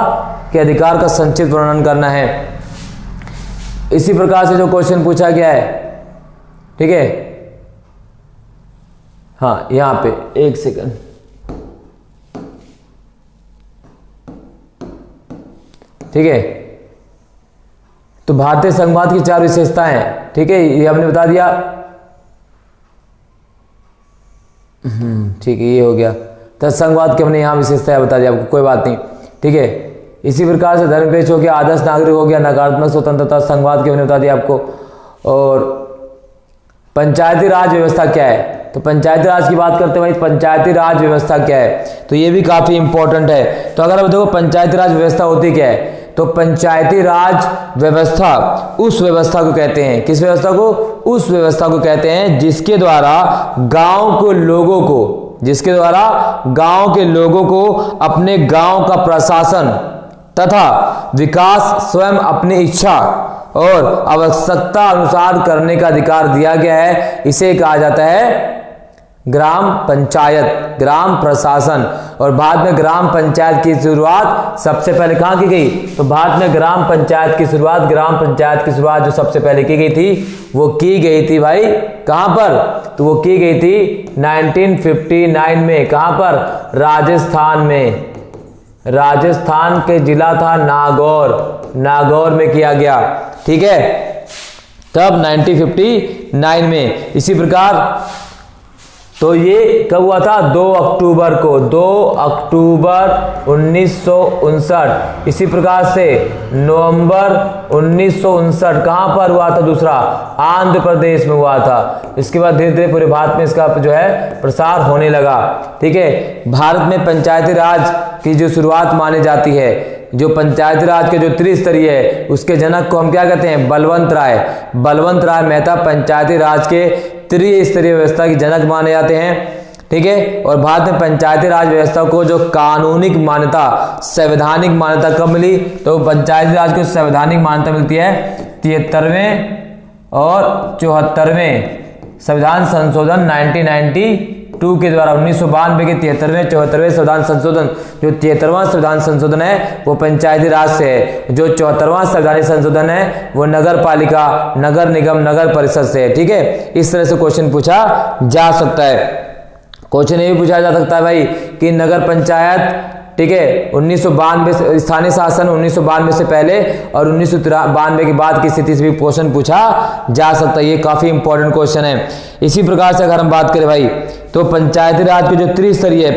के अधिकार का संक्षिप्त वर्णन करना है। इसी प्रकार से जो क्वेश्चन पूछा गया है, ठीक है, हाँ यहां पे एक सेकंड, ठीक है। तो भारतीय संघवाद की 4 विशेषताएं हैं, ठीक है, ये हमने बता दिया। ठीक है, ये हो गया। तो संघवाद की हमने यहां विशेषताएं बता दिया आपको, कोई बात नहीं, ठीक है। इसी प्रकार से धर्मनिरपेक्ष हो गया, आदर्श नागरिक हो गया, नकारात्मक स्वतंत्रता, संघवाद की हमने बता दिया आपको। और पंचायती राज व्यवस्था क्या है? तो पंचायती राज की बात करते हैं भाई, पंचायती राज व्यवस्था क्या है? तो ये भी काफी इंपॉर्टेंट है। तो अगर आप देखो पंचायती राज व्यवस्था होती क्या है, तो पंचायती राज व्यवस्था उस व्यवस्था को कहते हैं, किस व्यवस्था को? उस व्यवस्था को कहते हैं जिसके द्वारा गांव के लोगों को अपने गांव का प्रशासन तथा विकास स्वयं अपनी इच्छा और आवश्यकता अनुसार करने का अधिकार दिया गया है। इसे कहा जाता है ग्राम पंचायत, ग्राम प्रशासन। और भारत में ग्राम पंचायत की शुरुआत सबसे पहले कहां की गई? तो भारत में ग्राम पंचायत की शुरुआत जो सबसे पहले की गई थी वो की गई थी भाई कहां पर? तो वो की गई थी 1959 में। कहां पर? राजस्थान में। राजस्थान के जिला था नागौर में किया गया, ठीक है, तब 1959 में। इसी प्रकार तो ये कब हुआ था? 2 अक्टूबर को, 2 अक्टूबर 1959। इसी प्रकार से नवंबर 1959 कहां पर हुआ था? दूसरा आंध्र प्रदेश में हुआ था। इसके बाद धीरे धीरे पूरे भारत में इसका जो है प्रसार होने लगा, ठीक है। भारत में पंचायती राज की जो शुरुआत मानी जाती है, जो पंचायती राज के जो त्रिस्तरीय है उसके जनक को हम क्या कहते हैं? बलवंत राय मेहता पंचायती राज के त्रिस्तरीय व्यवस्था की जनक माने जाते हैं, ठीक है। और भारत में पंचायती राज व्यवस्था को जो कानूनिक मान्यता, संवैधानिक मान्यता कब मिली? तो पंचायती राज को संवैधानिक मान्यता मिलती है 73वें और 74वें संविधान संशोधन 1992 के द्वारा। 1992 के 73वें 74वें संविधान संशोधन, जो 73वां संविधान संशोधन है वो पंचायती राज से है। जो 74वां संविधानिक संशोधन है वो नगर पालिका, नगर निगम, नगर परिषद से है, ठीक है। इस तरह से क्वेश्चन पूछा जा सकता है। क्वेश्चन ये भी पूछा जा सकता है भाई कि नगर पंचायत, ठीक है, 1992 स्थानीय शासन 1992 से पहले और 1992 के बाद की स्थिति से भी क्वेश्चन पूछा जा सकता है। ये काफी इंपॉर्टेंट क्वेश्चन है। इसी प्रकार से अगर हम बात करें भाई तो पंचायती राज के जो त्रिस्तरीय है,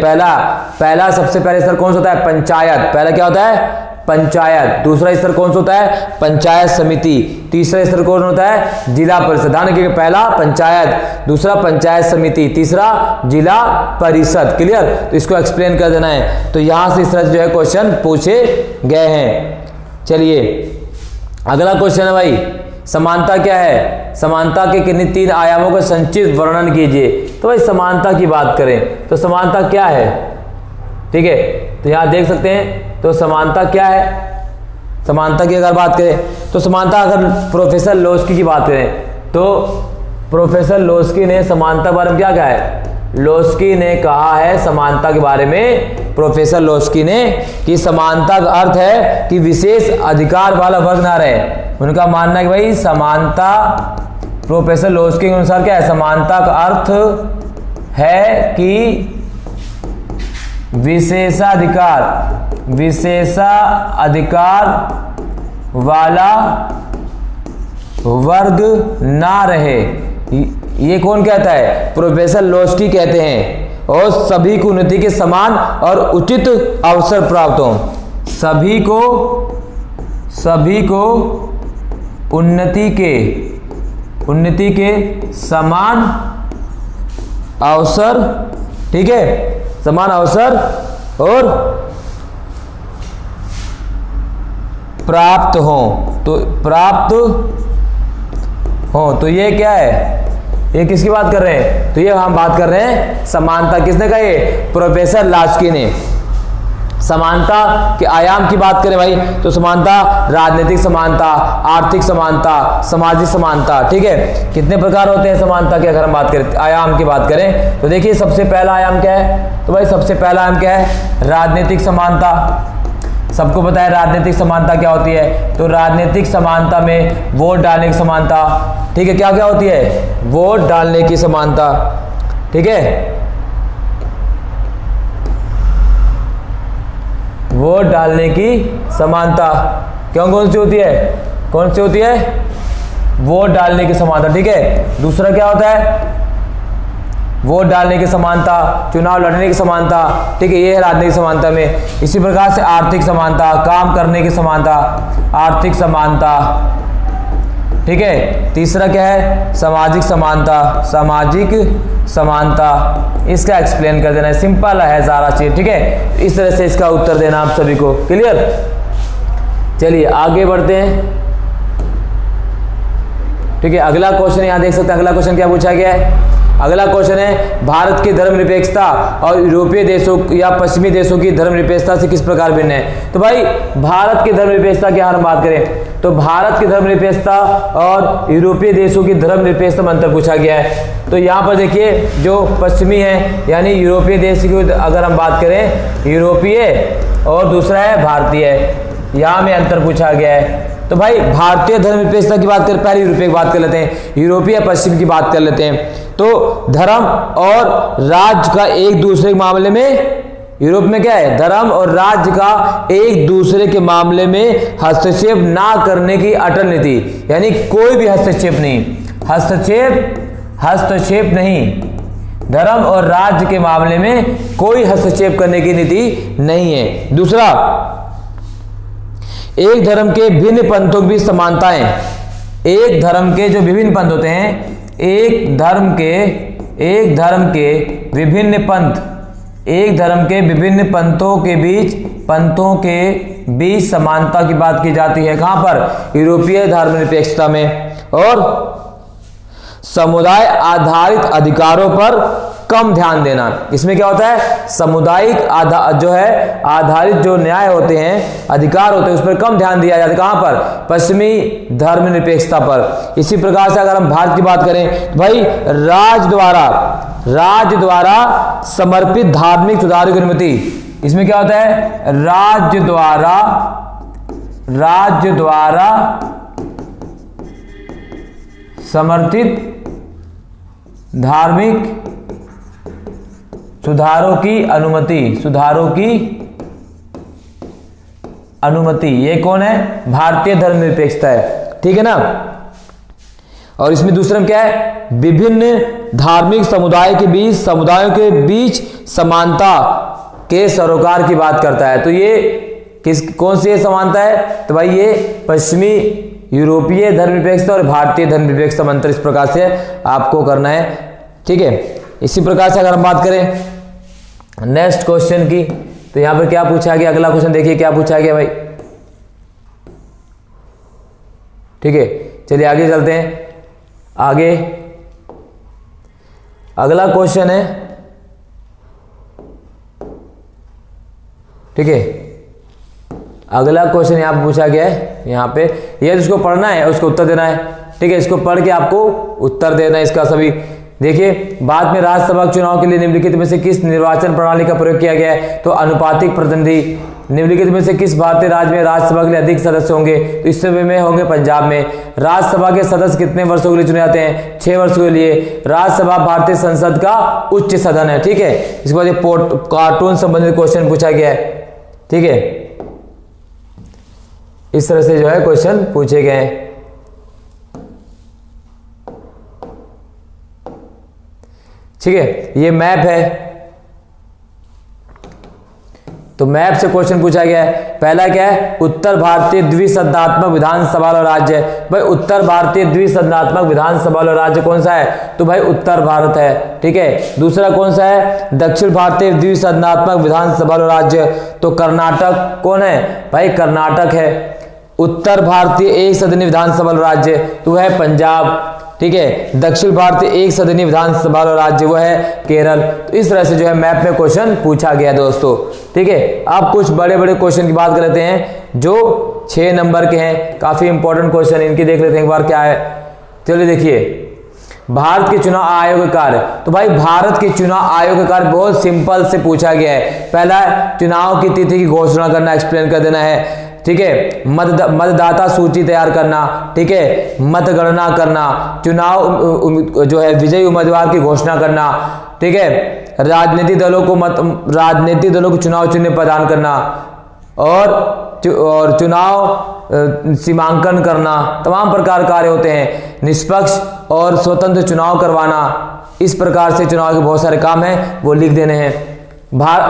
पहला सबसे पहले स्तर कौन सा होता है? पंचायत। पहला क्या होता है? पंचायत। दूसरा स्तर कौन सा होता है? पंचायत समिति। तीसरा स्तर कौन होता है? जिला परिषद। ध्यान रखिएगा, पहला पंचायत, दूसरा पंचायत समिति, तीसरा जिला परिषद। क्लियर? तो इसको एक्सप्लेन कर देना है। तो यहां से इस तरह जो है क्वेश्चन पूछे गए हैं। चलिए अगला क्वेश्चन है भाई, समानता क्या है? समानता के किन्हीं 3 आयामों का संक्षिप्त वर्णन कीजिए। तो भाई समानता की बात करें तो समानता क्या है, ठीक है, तो यहां देख सकते हैं। तो समानता क्या है? समानता की अगर बात करें तो समानता, अगर प्रोफेसर लोस्की की बात करें तो प्रोफेसर लोस्की ने समानता के बारे में क्या कहा है? लोस्की ने कहा है समानता के बारे में, प्रोफेसर लोस्की ने, कि समानता का अर्थ है कि विशेष अधिकार वाला वर्ग ना रहे। उनका मानना है कि भाई समानता प्रोफेसर लोस्की के अनुसार क्या है, समानता का अर्थ है कि विशेषाधिकार वाला वर्ग ना रहे। ये कौन कहता है, प्रोफेसर लोस्की कहते हैं। और सभी को उन्नति के समान और उचित अवसर प्राप्त हो, सभी को उन्नति के समान अवसर, ठीक है, समान अवसर और प्राप्त हो। तो ये क्या है, ये किसकी बात कर रहे हैं, तो ये हम बात कर रहे हैं समानता। किसने कहा, ये प्रोफेसर लोस्की ने। समानता के आयाम की बात करें भाई, तो समानता राजनीतिक समानता, आर्थिक समानता, सामाजिक समानता, ठीक है। कितने प्रकार होते हैं समानता के, अगर हम बात करें आयाम की बात करें तो देखिए सबसे पहला आयाम क्या है, तो भाई सबसे पहला आयाम क्या है, राजनीतिक समानता। सबको पता है राजनीतिक समानता क्या होती है, तो राजनीतिक समानता में वोट डालने की समानता, ठीक है, क्या क्या होती है, वोट डालने की समानता, ठीक है, वोट डालने की समानता। क्यों, कौन सी होती है, कौन सी होती है, वोट डालने की समानता, ठीक है। दूसरा क्या होता है, वोट डालने की समानता, चुनाव लड़ने की समानता, ठीक है, ये है राजनीतिक समानता में। इसी प्रकार से आर्थिक समानता, काम करने की समानता, आर्थिक समानता, ठीक है। तीसरा क्या है, सामाजिक समानता, सामाजिक समानता। इसका एक्सप्लेन कर देना है, सिंपल है सारा चीज, ठीक है। इस तरह से इसका उत्तर देना आप सभी को, क्लियर। चलिए आगे बढ़ते हैं, ठीक है। अगला क्वेश्चन यहाँ देख सकते हैं, अगला क्वेश्चन क्या पूछा गया है। अगला क्वेश्चन है, भारत की धर्मनिरपेक्षता और यूरोपीय देशों या पश्चिमी देशों की धर्मनिरपेक्षता से किस प्रकार भिन्न है। तो भाई भारत की धर्मनिरपेक्षता की हम बात करें तो भारत की धर्मनिरपेक्षता और यूरोपीय देशों की धर्मनिरपेक्षता में अंतर पूछा गया है। तो यहाँ पर देखिए जो पश्चिमी है यानी यूरोपीय देश की अगर हम बात करें, यूरोपीय और दूसरा है भारतीय, यहाँ में अंतर पूछा गया है। तो भाई भारतीय धर्मनिरपेक्षता की बात करें, पहले यूरोपीय की बात कर लेते हैं, यूरोपीय पश्चिम की बात कर लेते हैं। तो धर्म और राज्य का एक दूसरे के मामले में, यूरोप में क्या है, धर्म और राज्य का एक दूसरे के मामले में हस्तक्षेप ना करने की अटल नीति, यानी कोई भी हस्तक्षेप नहीं, हस्तक्षेप नहीं, धर्म और राज्य के मामले में कोई हस्तक्षेप करने की नीति नहीं है। दूसरा, एक धर्म के भिन्न पंथों की समानताएं, एक धर्म के जो विभिन्न पंथ होते हैं, एक धर्म के विभिन्न पंथ, एक धर्म के विभिन्न पंथों के बीच समानता की बात की जाती है। कहां पर, यूरोपीय धर्मनिरपेक्षता में। और समुदाय आधारित अधिकारों पर कम ध्यान देना, इसमें क्या होता है, सामुदायिक आधारित जो न्याय होते हैं, अधिकार होते हैं, उस पर कम ध्यान दिया जाता है। कहां पर, पश्चिमी धर्मनिरपेक्षता पर। इसी प्रकार से अगर हम भारत की बात करें तो भाई राज्य द्वारा समर्पित धार्मिक सुधारों की अनुमति, इसमें क्या होता है, राज्य द्वारा समर्थित धार्मिक सुधारों की अनुमति, ये कौन है, भारतीय धर्मनिरपेक्षता है, ठीक है ना। और इसमें दूसरा क्या है, विभिन्न धार्मिक समुदायों के बीच समानता के सरोकार की बात करता है। तो ये कौन सी समानता है, तो भाई ये पश्चिमी यूरोपीय धर्मनिरपेक्षता और भारतीय धर्मनिरपेक्षता में अंतर इस प्रकार से आपको करना है, ठीक है। इसी प्रकार से अगर हम बात करें नेक्स्ट क्वेश्चन की, तो यहां पर क्या पूछा गया, अगला क्वेश्चन देखिए क्या पूछा गया भाई, ठीक है। चलिए आगे चलते हैं। आगे अगला क्वेश्चन है, ठीक है, अगला क्वेश्चन यहां पर पूछा गया है, यहां पे ये जिसको पढ़ना है उसको उत्तर देना है, ठीक है। इसको पढ़ के आपको उत्तर देना है इसका सभी, देखिए बाद में राज्यसभा चुनाव के लिए निम्नलिखित में से किस निर्वाचन प्रणाली का प्रयोग किया गया है? तो अनुपातिक प्रतिनिधि। निम्नलिखित में से किस भारतीय राज्य में राज्यसभा के लिए अधिक सदस्य होंगे? तो इस समय में होंगे पंजाब में। राज्यसभा के सदस्य कितने वर्षों के लिए चुने जाते हैं? 6 वर्षों के लिए। राज्यसभा भारतीय संसद का उच्च सदन है, ठीक है। इसके बाद ये कार्टून संबंधित क्वेश्चन पूछा गया है, ठीक है। इस तरह से जो है क्वेश्चन पूछे गए हैं, ठीक है। ये मैप है, तो मैप से क्वेश्चन पूछा गया है। पहला क्या है? उत्तर भारतीय द्विसदनात्मक विधानसभा वाला राज्य। भाई उत्तर भारतीय द्विसदनात्मक विधानसभा वाला राज्य कौन सा है? तो भाई उत्तर भारत है, ठीक है। दूसरा कौन सा है? दक्षिण भारतीय द्विसदनात्मक विधानसभा वाला राज्य, तो कर्नाटक कौन है? भाई कर्नाटक है। उत्तर भारतीय एक सदनीय विधानसभा वाला राज्य तो वह है पंजाब, ठीक है। दक्षिण भारतीय एक सदनीय विधानसभा वाला राज्य वो है केरल। तो इस तरह से जो है मैप में क्वेश्चन पूछा गया दोस्तों, ठीक है। अब कुछ बड़े बड़े क्वेश्चन की बात कर लेते हैं जो 6 नंबर के हैं, काफी इंपॉर्टेंट क्वेश्चन, इनकी देख लेते हैं एक बार क्या है। चलिए देखिए, भारत के चुनाव आयोग का कार्य। तो भाई भारत के चुनाव आयोग का कार्य बहुत सिंपल से पूछा गया है। पहला चुनाव की तिथि की घोषणा करना, एक्सप्लेन कर देना है, ठीक है। मतदाता सूची तैयार करना, ठीक है। मतगणना करना, चुनाव जो है विजयी उम्मीदवार की घोषणा करना, ठीक है। राजनीतिक दलों को चुनाव चिन्ह प्रदान करना और चुनाव सीमांकन करना, तमाम प्रकार कार्य होते हैं। निष्पक्ष और स्वतंत्र चुनाव करवाना, इस प्रकार से चुनाव के बहुत सारे काम हैं, वो लिख देने हैं।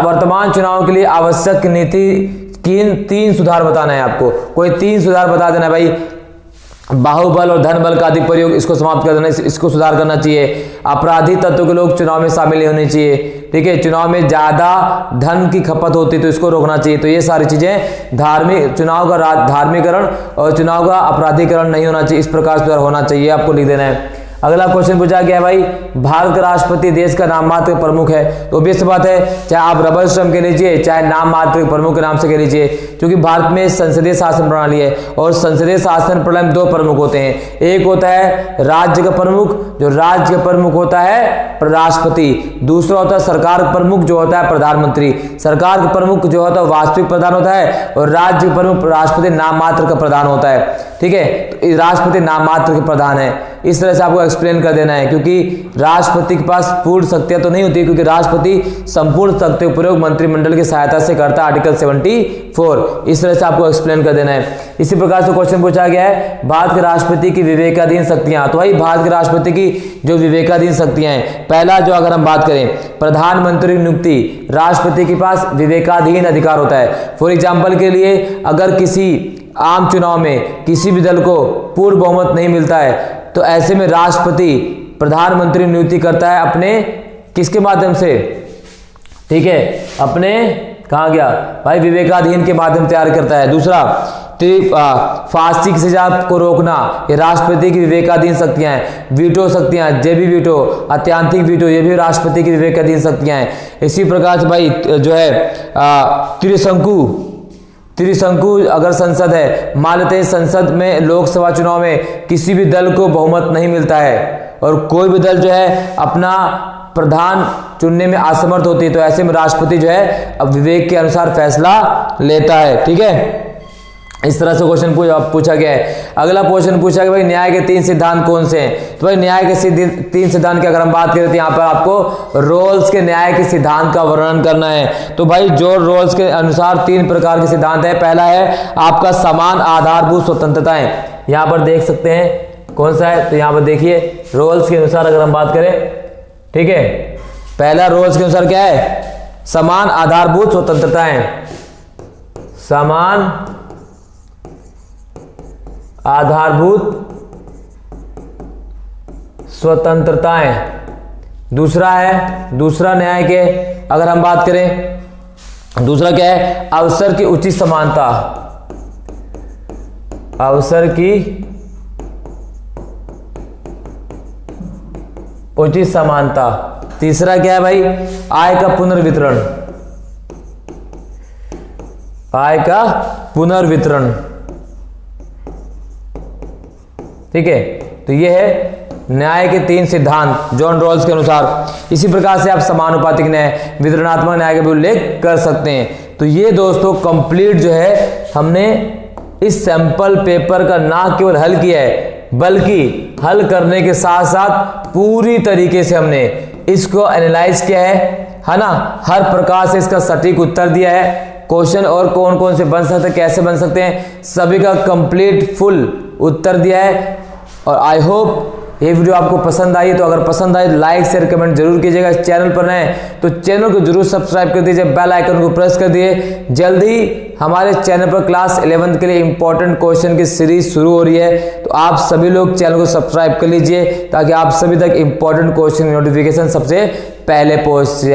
वर्तमान चुनाव के लिए आवश्यक नीति 3 सुधार बताना है आपको। कोई 3 सुधार बता देना भाई। बाहुबल और धन बल का अधिक प्रयोग, इसको समाप्त कर देना, इसको सुधार करना चाहिए। आपराधिक तत्व के लोग चुनाव में शामिल नहीं होने चाहिए, ठीक है। चुनाव में ज्यादा धन की खपत होती है तो इसको रोकना चाहिए। तो ये सारी चीजें चुनाव का धार्मिकरण और चुनाव का आपराधिकरण नहीं होना चाहिए, इस प्रकार सुधार होना चाहिए, आपको लिख देना है। अगला क्वेश्चन पूछा गया भाई, भारत का राष्ट्रपति देश का नाम मात्र प्रमुख है। तो obvious बात है, चाहे आप रबर स्टैम्प के लीजिए चाहे नाम मात्र प्रमुख के नाम से कह लीजिए, क्योंकि भारत में संसदीय शासन प्रणाली है और संसदीय शासन प्रणाली में 2 प्रमुख होते हैं। एक होता है राज्य का प्रमुख, जो राज्य का प्रमुख होता है राष्ट्रपति। दूसरा होता है सरकार का प्रमुख, जो होता है प्रधानमंत्री। सरकार का प्रमुख जो होता है वास्तविक प्रधान होता है और राज्य का प्रमुख राष्ट्रपति नाम मात्र का प्रधान होता है, ठीक है। तो राष्ट्रपति नाम मात्र के प्रधान है। इस तरह से आपको एक्सप्लेन कर देना है, क्योंकि राष्ट्रपति के पास पूर्ण शक्तियां तो नहीं होती, क्योंकि राष्ट्रपति संपूर्ण शक्तियों का प्रयोग मंत्रिमंडल की सहायता से करता है, आर्टिकल 74। इस तरह से आपको एक्सप्लेन कर देना है। इसी प्रकार से क्वेश्चन पूछा गया है, भारत के राष्ट्रपति की विवेकाधीन शक्तियां। तो भाई भारत के राष्ट्रपति की जो विवेकाधीन शक्तियां हैं, पहला जो अगर हम बात करें प्रधानमंत्री नियुक्ति, राष्ट्रपति के पास विवेकाधीन अधिकार होता है। फॉर एग्जाम्पल के लिए अगर किसी आम चुनाव में किसी भी दल को पूर्ण बहुमत नहीं मिलता है तो ऐसे में राष्ट्रपति प्रधानमंत्री नियुक्ति करता है अपने किसके माध्यम से, ठीक है, अपने कहा गया भाई विवेकाधीन के माध्यम तैयार करता है। दूसरा फांसी की सजा को रोकना, ये राष्ट्रपति की विवेकाधीन शक्तियां हैं। वीटो शक्तियां, जेबी वीटो, अत्यांतिक वीटो, ये भी राष्ट्रपति की विवेकाधीन शक्तियां हैं। इसी प्रकार से भाई जो है त्रिशंकु अगर संसद है, मान लेते हैं संसद में लोकसभा चुनाव में किसी भी दल को बहुमत नहीं मिलता है और कोई भी दल जो है अपना प्रधान चुनने में असमर्थ होती है, तो ऐसे में राष्ट्रपति जो है अब विवेक के अनुसार फैसला लेता है, ठीक है। इस तरह से क्वेश्चन पूछा गया है। अगला क्वेश्चन पूछा गया भाई न्याय के 3 सिद्धांत कौन से हैं। तो भाई न्याय के 3 सिद्धांत की अगर हम बात करें तो यहाँ पर आपको रोल्स के न्याय के सिद्धांत का वर्णन करना है। तो भाई जो रोल्स के अनुसार 3 प्रकार के सिद्धांत है। पहला है आपका समान आधारभूत स्वतंत्रताएं, यहाँ पर देख सकते हैं कौन सा है, तो यहाँ पर देखिए रोल्स के अनुसार अगर हम बात करें, ठीक है, पहला रोल्स के अनुसार क्या है, समान आधारभूत स्वतंत्रताएं, समान आधारभूत स्वतंत्रताएं। दूसरा न्याय के अगर हम बात करें, दूसरा क्या है, अवसर की उचित समानता, अवसर की उचित समानता। तीसरा क्या है भाई, आय का पुनर्वितरण, आय का पुनर्वितरण, ठीक है। तो ये है न्याय के 3 सिद्धांत जॉन रॉल्स के अनुसार। इसी प्रकार से आप समानुपातिक न्याय, वितरणात्मक न्याय का भी उल्लेख कर सकते हैं। तो ये दोस्तों कंप्लीट जो है हमने इस सैंपल पेपर का ना केवल हल किया है, बल्कि हल करने के साथ साथ पूरी तरीके से हमने इसको एनालाइज किया है ना, हर प्रकार से इसका सटीक उत्तर दिया है। क्वेश्चन और कौन कौन से बन सकते हैं, कैसे बन सकते हैं, सभी का कंप्लीट फुल उत्तर दिया है। और आई होप ये वीडियो आपको पसंद आई। तो अगर पसंद आए तो लाइक शेयर कमेंट जरूर कीजिएगा। इस चैनल पर नए तो चैनल को जरूर सब्सक्राइब कर दीजिए, बेल आइकन को प्रेस कर दिए। जल्दी हमारे चैनल पर क्लास 11th के लिए इंपॉर्टेंट क्वेश्चन की सीरीज शुरू हो रही है, तो आप सभी लोग चैनल को सब्सक्राइब कर लीजिए ताकि आप सभी तक इंपॉर्टेंट क्वेश्चन नोटिफिकेशन सबसे पहले पहुंच जाए।